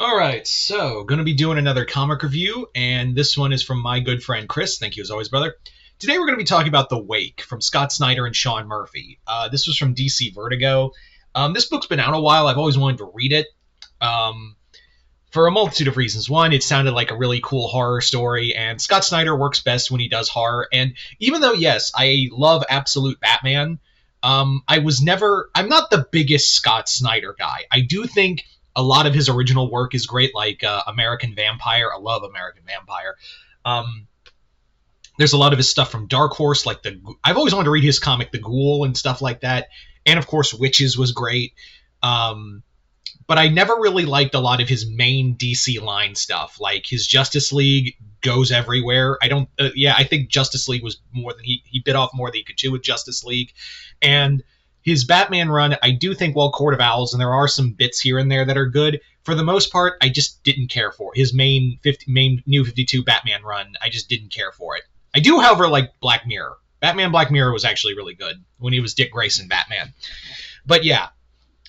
All right, so going to be doing another comic review, and this one is from my good friend Chris. Thank you as always, brother. Today we're going to be talking about The Wake from Scott Snyder and Sean Murphy. This was from DC Vertigo. This book's been out a while. I've always wanted to read it um, for a multitude of reasons. One, it sounded like a really cool horror story, and Scott Snyder works best when he does horror. And even though, yes, I love Absolute Batman, I'm not the biggest Scott Snyder guy. I do think a lot of his original work is great, like American Vampire. I love American Vampire. Um, there's a lot of his stuff from Dark Horse, like I've always wanted to read his comic, The Ghoul, and stuff like that. And of course, Witches was great. Um, but I never really liked a lot of his main DC line stuff, like his Justice League goes everywhere. I think Justice League was more than he bit off more than he could chew with Justice League, and his Batman run, I do think, well, Court of Owls, and there are some bits here and there that are good. For the most part, I just didn't care for his main New 52 Batman run. I just didn't care for it. I do, however, like Black Mirror. Batman Black Mirror was actually really good when he was Dick Grayson Batman. But yeah,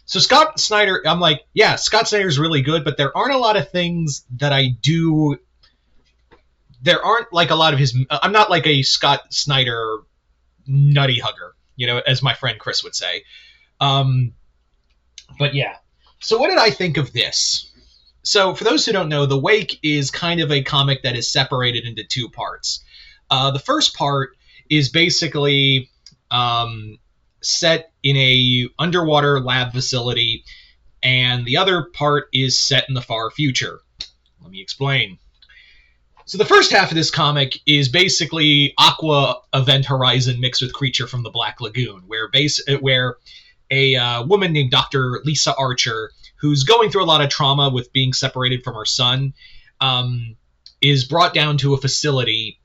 so Scott Snyder, I'm like, yeah, Scott Snyder's really good, but there aren't a lot of things that I do. There aren't like a lot of his. I'm not like a Scott Snyder nutty hugger, as my friend Chris would say. Um, but yeah. So what did I think of this? So for those who don't know, The Wake is kind of a comic that is separated into two parts. The first part is basically set in a underwater lab facility, and the other part is set in the far future. Let me explain. So the first half of this comic is basically Aqua Event Horizon mixed with Creature from the Black Lagoon, where a woman named Dr. Lisa Archer, who's going through a lot of trauma with being separated from her son, is brought down to a facility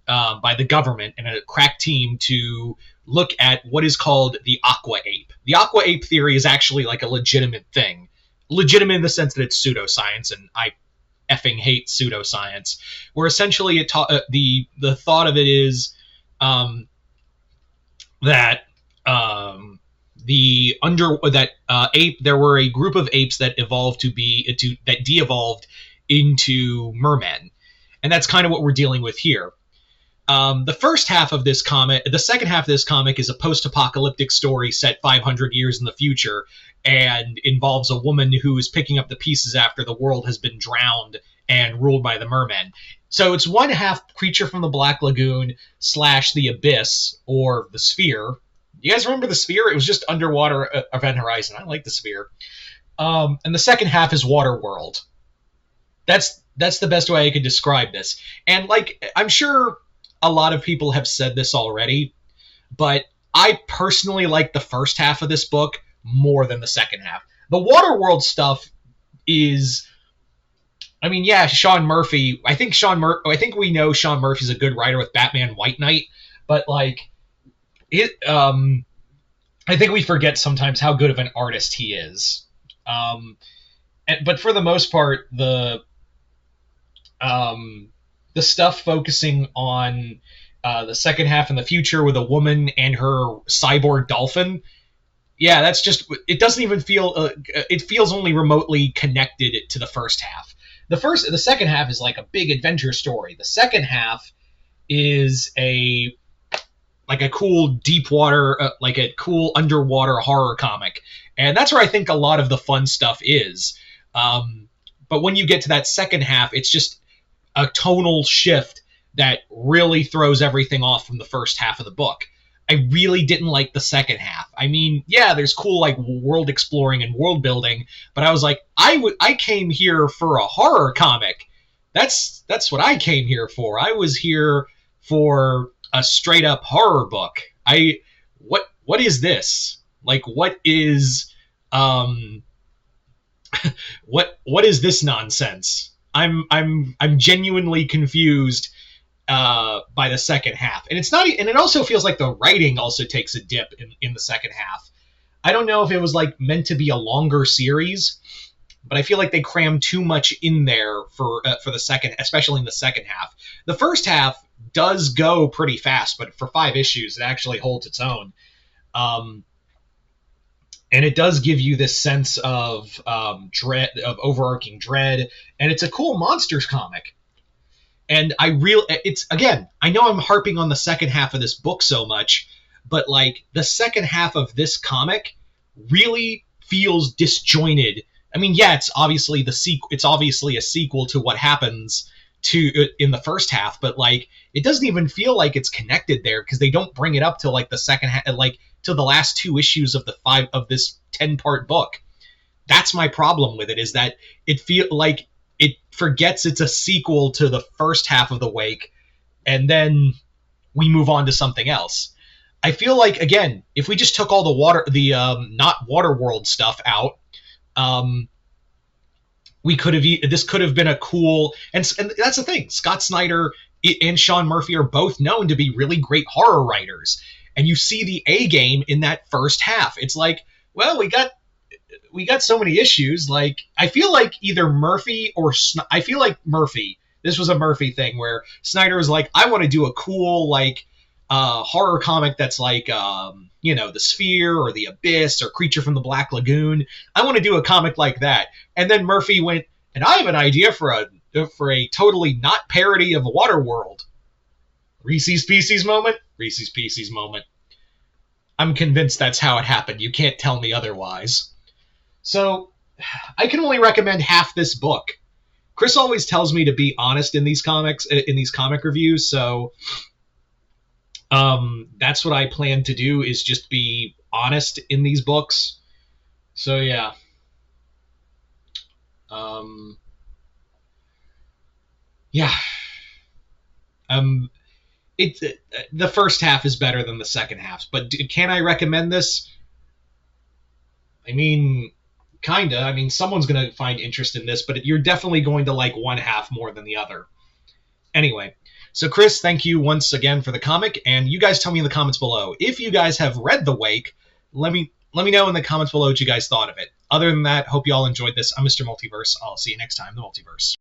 by the government and a crack team to look at what is called the Aqua Ape. The Aqua Ape theory is actually like a legitimate thing. Legitimate in the sense that it's pseudoscience, and I effing hate pseudoscience, where essentially the thought of it is that ape, there were a group of apes that de-evolved into mermen, and that's kind of what we're dealing with here. The second half of this comic is a post-apocalyptic story set 500 years in the future, and involves a woman who is picking up the pieces after the world has been drowned and ruled by the mermen. So it's one half Creature from the Black Lagoon / the Abyss, or the Sphere. You guys remember the Sphere? It was just underwater Event Horizon. I like the Sphere. And the second half is Waterworld. That's the best way I could describe this. And like, I'm sure a lot of people have said this already, but I personally like the first half of this book more than the second half. The Waterworld stuff is, Sean Murphy. I think we know Sean Murphy's a good writer with Batman White Knight, but like I think we forget sometimes how good of an artist he is. But for the most part, the stuff focusing on the second half in the future with a woman and her cyborg dolphin, yeah, that's just, it doesn't even feel, it feels only remotely connected to the first half. The second half is like a big adventure story. The second half is a cool deep water, like a cool underwater horror comic. And that's where I think a lot of the fun stuff is. But when you get to that second half, it's just a tonal shift that really throws everything off from the first half of the book. I really didn't like the second half. Yeah, there's cool like world exploring and world building, but I was like, I came here for a horror comic. That's what I came here for. I was here for a straight up horror book. What is this? Like, what is what is this nonsense? I'm genuinely confused by the second half, and it's not, and it also feels like the writing also takes a dip in the second half. I don't know if it was like meant to be a longer series, but I feel like they crammed too much in there for the second, especially in the second half. The first half does go pretty fast, but for 5 issues, it actually holds its own. and it does give you this sense of dread, of overarching dread, and it's a cool monsters comic. And it's, again, I know I'm harping on the second half of this book so much, but like the second half of this comic really feels disjointed. I mean, yeah, it's obviously it's obviously a sequel to what happens to in the first half, but like it doesn't even feel like it's connected there, because they don't bring it up till like the second half, like to the last two issues of this 10-part book. That's my problem with it, is that it feel like it forgets it's a sequel to the first half of the Wake, and then we move on to something else. I feel like, again, if we just took all not Waterworld stuff out, this could have been a cool, and that's the thing. Scott Snyder and Sean Murphy are both known to be really great horror writers, and you see the A game in that first half. It's like, well, we got so many issues. Like, I feel like either Murphy or I feel like Murphy. This was a Murphy thing where Snyder was like, I want to do a cool like horror comic that's like the Sphere or the Abyss or Creature from the Black Lagoon. I want to do a comic like that. And then Murphy went, and I have an idea for a totally not parody of Waterworld. Reese's Pieces moment. Reese's Pieces moment. I'm convinced that's how it happened. You can't tell me otherwise. So I can only recommend half this book. Chris always tells me to be honest in these comic reviews, so that's what I plan to do, is just be honest in these books. So yeah. Yeah. The first half is better than the second half, but can I recommend this? I mean, kinda. I mean, someone's gonna find interest in this, but you're definitely going to like one half more than the other. Anyway, so Chris, thank you once again for the comic, and you guys tell me in the comments below if you guys have read The Wake. Let me know in the comments below what you guys thought of it. Other than that, hope you all enjoyed this. I'm Mr. Multiverse. I'll see you next time, the Multiverse.